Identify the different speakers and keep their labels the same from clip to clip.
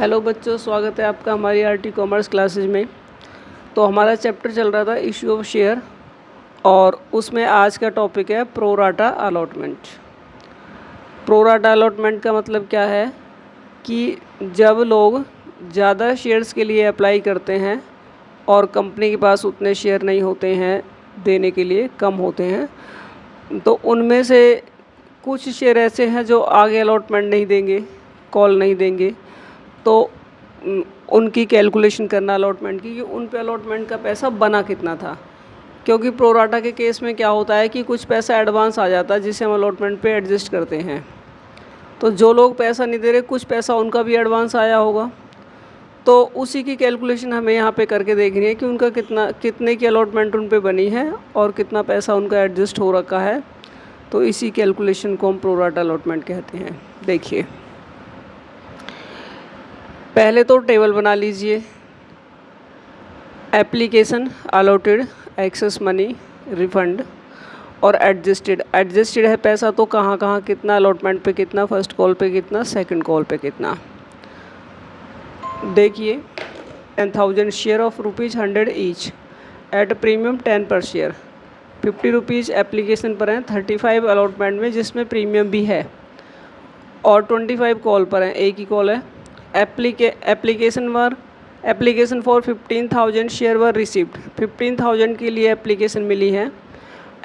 Speaker 1: Hello बच्चों, स्वागत है आपका हमारी आरटी कॉमर्स क्लासेज में। तो हमारा चैप्टर चल रहा था इशू ऑफ शेयर और उसमें आज का टॉपिक है pro rata allotment. Pro rata allotment का मतलब क्या है कि जब लोग ज़्यादा शेयर्स के लिए अप्लाई करते हैं और कंपनी के पास उतने शेयर नहीं होते हैं देने के लिए, कम होते हैं, तो उनमें से कुछ शेयर ऐसे हैं जो आगे अलॉटमेंट नहीं देंगे, कॉल नहीं देंगे। तो उनकी कैलकुलेशन करना अलॉटमेंट की कि उन पे अलॉटमेंट का पैसा बना कितना था, क्योंकि प्रोराटा के केस में क्या होता है कि कुछ पैसा एडवांस आ जाता है जिसे हम अलॉटमेंट पे एडजस्ट करते हैं। तो जो लोग पैसा नहीं दे रहे, कुछ पैसा उनका भी एडवांस आया होगा, तो उसी की कैलकुलेशन हमें यहाँ पे करके देखनी है कि उनका कितने की अलॉटमेंट उन पे बनी है और कितना पैसा उनका एडजस्ट हो रखा है। तो इसी कैलकुलेशन को हम प्रोराटा अलॉटमेंट कहते हैं। देखिए, पहले तो टेबल बना लीजिए। Application, allotted, excess money, refund और एडजस्टेड। एडजस्टेड है पैसा तो कहाँ कहाँ कितना, अलॉटमेंट पे कितना, फर्स्ट कॉल पे कितना, सेकंड कॉल पे कितना। देखिए, 10,000 share of ₹100 each at premium 10 पर शेयर। 50 रुपीज़ एप्लीकेशन पर हैं, 35 अलॉटमेंट में जिसमें प्रीमियम भी है, और 25 कॉल पर हैं, एक ही कॉल है। Application for 15,000 share were received. 15,000 के लिए एप्लीकेशन मिली है।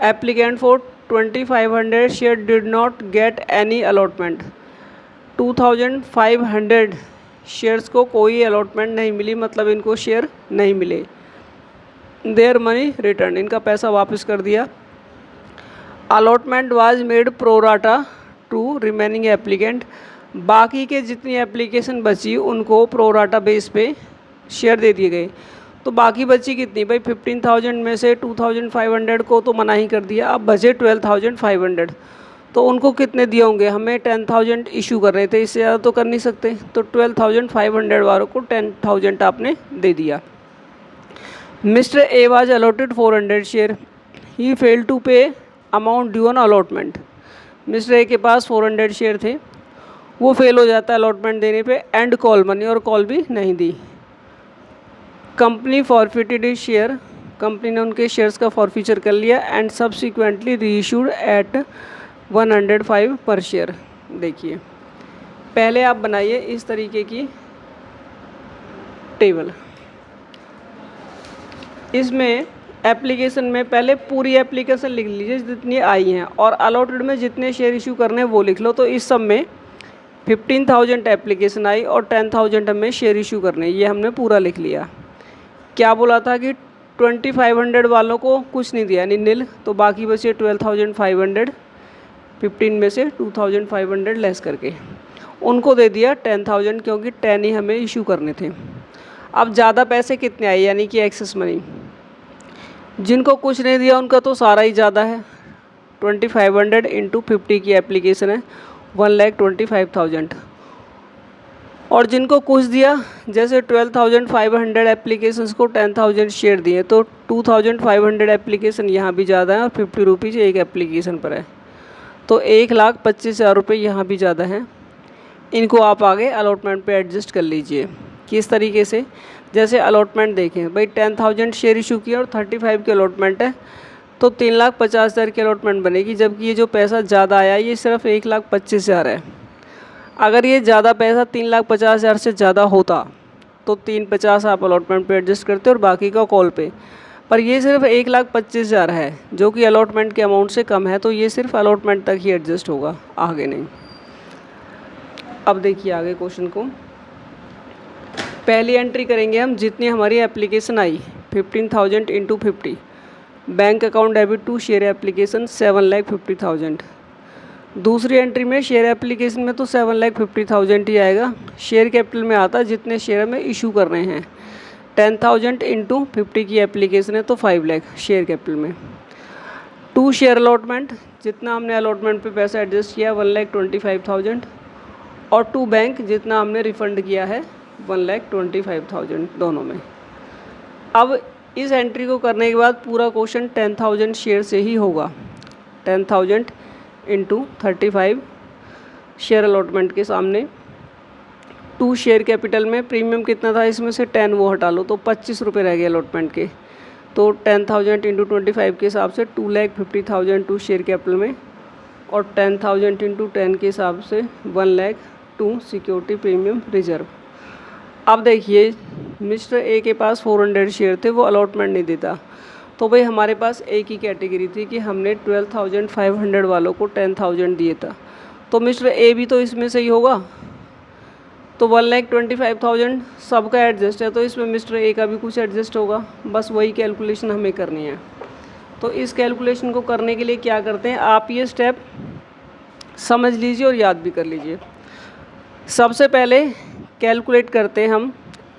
Speaker 1: Applicant for 2,500 share did not get any allotment. 2,500 shares को कोई अलॉटमेंट नहीं मिली, मतलब इनको शेयर नहीं मिले। देयर मनी रिटर्न, इनका पैसा वापस कर दिया। Allotment was made pro rata to remaining applicant. बाकी के जितनी एप्लीकेशन बची उनको प्रोराटा बेस पे शेयर दे दिए गए। तो बाकी बची कितनी भाई, 15,000 में से 2,500 को तो मना ही कर दिया, अब बचे 12,500। तो उनको कितने दिए होंगे, हमें 10,000 इशू कर रहे थे, इससे ज़्यादा तो कर नहीं सकते। तो 12,500 वालों को 10,000 आपने दे दिया। Mister A was allotted 400 share, he fail to pay amount due on allotment. Mister A के पास 400 शेयर थे, वो फेल हो जाता है अलॉटमेंट देने पे, एंड कॉल मनी, और कॉल भी नहीं दी। Company forfeited his share, company ने उनके शेयर्स का फॉरफीचर कर लिया, एंड सब्सिक्वेंटली रीइशूड एट 105 पर शेयर। देखिए, पहले आप बनाइए इस तरीके की टेबल। इसमें एप्लीकेशन में पहले पूरी एप्लीकेशन लिख लीजिए जितनी आई हैं, और अलॉटेड में जितने शेयर इशू करने हैं वो लिख लो। तो इस सब में 15,000 एप्लीकेशन आई और 10,000 हमें शेयर इशू करने, ये हमने पूरा लिख लिया। क्या बोला था कि 2,500 वालों को कुछ नहीं दिया, यानी नील, तो बाकी बचे 12,500। 15 में से 2,500 लेस करके उनको दे दिया 10,000, क्योंकि 10 ही हमें इशू करने थे। अब ज़्यादा पैसे कितने आए, यानी कि एक्सेस मनी। जिनको कुछ नहीं दिया उनका तो सारा ही ज़्यादा है। 2,500 इंटू 50 की एप्लीकेशन है, 1,25,000। और जिनको कुछ दिया, जैसे 12,500 एप्लीकेशंस को 10,000 शेयर दिए, तो 2,500 एप्लीकेशन यहाँ भी ज़्यादा है और 50 रुपीज़ एक एप्लीकेशन पर है, तो 1,25,000 रुपये यहाँ भी ज़्यादा हैं। इनको आप आगे अलॉटमेंट पे एडजस्ट कर लीजिए। किस तरीके से, जैसे अलॉटमेंट देखें भाई, 10,000 शेयर इशू किया और 35 की अलॉटमेंट है, तो 3,50,000 की अलॉटमेंट बनेगी, जबकि ये जो पैसा ज़्यादा आया ये सिर्फ 1,25,000 है। अगर ये ज़्यादा पैसा 3,50,000 से ज़्यादा होता तो 350 आप अलॉटमेंट पे एडजस्ट करते और बाकी का कॉल पे, पर ये सिर्फ 1,25,000 है जो कि अलॉटमेंट के अमाउंट से कम है, तो ये सिर्फ अलॉटमेंट तक ही एडजस्ट होगा, आगे नहीं। अब देखिए आगे क्वेश्चन को। पहली एंट्री करेंगे हम, जितनी हमारी एप्लीकेशन आई 15,000 into 50। Bank account debit to share application 7,50,000। दूसरी एंट्री में शेयर एप्लीकेशन में तो 7,50,000 ही आएगा। शेयर कैपिटल में आता है जितने शेयर में इशू कर रहे हैं। 10,000 इंटू 50 की एप्लीकेशन है तो 5 लाख शेयर कैपिटल में। 2 शेयर अलॉटमेंट, जितना हमने अलॉटमेंट पे पैसा एडजस्ट किया 1,25,000, और 2 बैंक, जितना हमने रिफ़ंड किया है 1,25,000 दोनों में। अब इस एंट्री को करने के बाद पूरा क्वेश्चन 10,000 शेयर से ही होगा। 10,000 इंटू 35 शेयर अलॉटमेंट के सामने टू शेयर कैपिटल में प्रीमियम कितना था, इसमें से 10 वो हटा लो तो 25 रुपये रह गए अलॉटमेंट के। तो 10,000 इंटू 25 के हिसाब से 2,50,000 टू शेयर कैपिटल में, और 10,000 इंटू 10 के हिसाब से 1 lakh to security premium reserve. अब देखिए मिस्टर ए के पास 400 शेयर थे, वो अलॉटमेंट नहीं देता, तो भाई हमारे पास एक ही कैटेगरी थी कि हमने 12,500 वालों को 10,000 दिए था, तो मिस्टर ए भी तो इसमें से ही होगा। तो 1,25,000 सबका एडजस्ट है, तो इसमें मिस्टर ए का भी कुछ एडजस्ट होगा। बस वही कैलकुलेशन हमें करनी है। तो इस कैलकुलेशन को करने के लिए क्या करते हैं, आप ये स्टेप समझ लीजिए और याद भी कर लीजिए। सबसे पहले कैलकुलेट करते हैं हम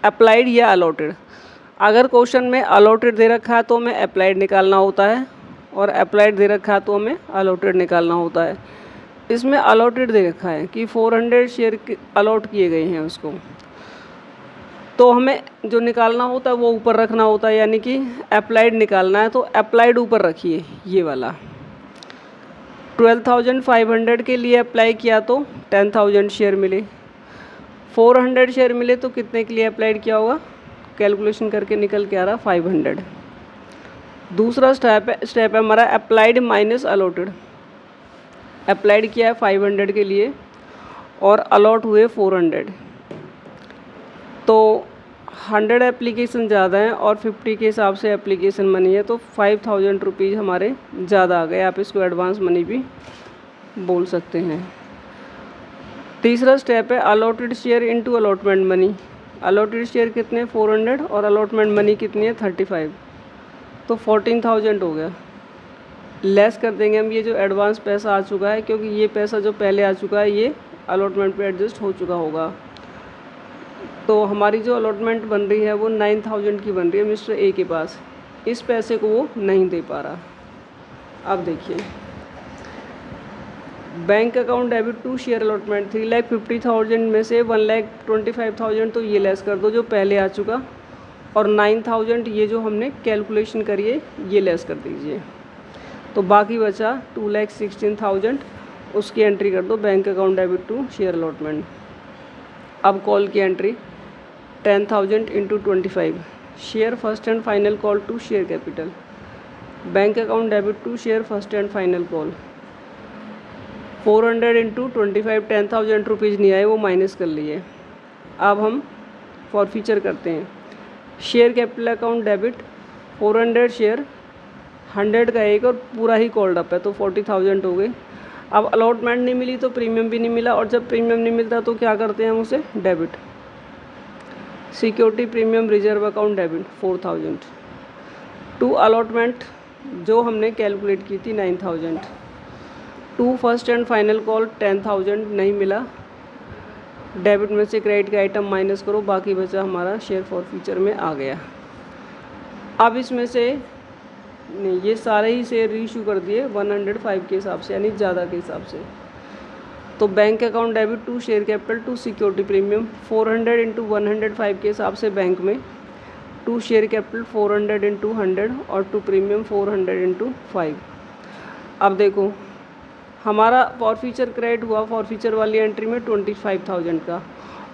Speaker 1: अप्लाइड या अलॉटेड। अगर क्वेश्चन में अलॉटेड दे रखा है तो हमें अप्लाइड निकालना होता है, और अप्लाइड दे रखा है तो हमें अलॉटेड निकालना होता है। इसमें अलॉटेड दे रखा है कि 400 शेयर अलॉट किए गए हैं उसको, तो हमें जो निकालना होता है वो ऊपर रखना होता है, यानी कि अप्लाइड निकालना है तो अप्लाइड ऊपर रखिए ये वाला। 12,500 के लिए अप्लाई किया तो 10,000 शेयर मिले, 400 शेयर मिले तो कितने के लिए अप्लाइड किया होगा, कैलकुलेशन करके निकल के आ रहा 500। दूसरा स्टेप है हमारा अप्लाइड माइनस अलॉटेड। अप्लाइड किया है 500 के लिए और अलॉट हुए 400, तो 100 एप्लीकेशन ज़्यादा हैं और 50 के हिसाब से एप्लीकेशन मनी है, तो 5,000 रुपीज़ हमारे ज़्यादा आ गए। आप इसको एडवांस मनी भी बोल सकते हैं। तीसरा स्टेप है allotted share into allotment money. Allotted share कितने 400 और अलॉटमेंट मनी कितनी है 35, तो 14,000 हो गया। लेस कर देंगे हम ये जो एडवांस पैसा आ चुका है, क्योंकि ये पैसा जो पहले आ चुका है ये अलॉटमेंट पे एडजस्ट हो चुका होगा। तो हमारी जो अलॉटमेंट बन रही है वो 9,000 की बन रही है मिस्टर ए के पास, इस पैसे को वो नहीं दे पा रहा। अब देखिए bank account debit to share allotment 3,50,000 में से 1,25,000 तो ये लेस कर दो जो पहले आ चुका, और 9,000 ये जो हमने कैलकुलेशन करी है ये लेस कर दीजिए, तो बाकी बचा 2,16,000, उसकी एंट्री कर दो bank account debit to share allotment. अब कॉल की entry 10,000 into 25 share first and final call to share capital, bank account debit to share first and final call. 400 into 25 10,000 rupees नहीं आए, वो माइनस कर लिए। अब हम फॉरफीचर करते हैं। Share capital account debit 400 share 100 का एक और पूरा ही कॉल्ड अप है, तो 40,000 हो गई। अब अलॉटमेंट नहीं मिली तो प्रीमियम भी नहीं मिला, और जब प्रीमियम नहीं मिलता तो क्या करते हैं हम उसे debit. Security premium reserve account debit 4,000 to allotment जो हमने कैलकुलेट की थी 9,000 to first and final call 10,000 नहीं मिला, डेबिट में से क्रेडिट का आइटम माइनस करो, बाकी बचा हमारा शेयर फॉरफीचर में आ गया। अब इसमें से नहीं, ये सारे ही शेयर रीइशू कर दिए 105 के हिसाब से, यानी ज़्यादा के हिसाब से। तो bank account debit to share capital to security premium 400 into 105 के हिसाब से बैंक में, टू शेयर कैपिटल 400 इंटू 100 और टू प्रीमियम 400 इंटू 5। अब देखो हमारा फॉरफीचर क्रेडिट हुआ फॉरफीचर वाली एंट्री में 25,000 का,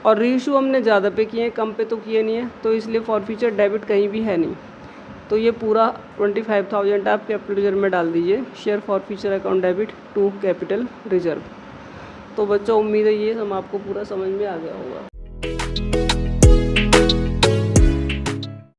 Speaker 1: और रीइशू हमने ज़्यादा पे किए हैं, कम पे तो किए नहीं है, तो इसलिए फॉरफीचर डेबिट कहीं भी है नहीं। तो ये पूरा 25,000 आप कैपिटल रिजर्व में डाल दीजिए, share forfeiture account debit to capital reserve. तो बच्चों उम्मीद है ये हम आपको पूरा समझ में आ गया होगा।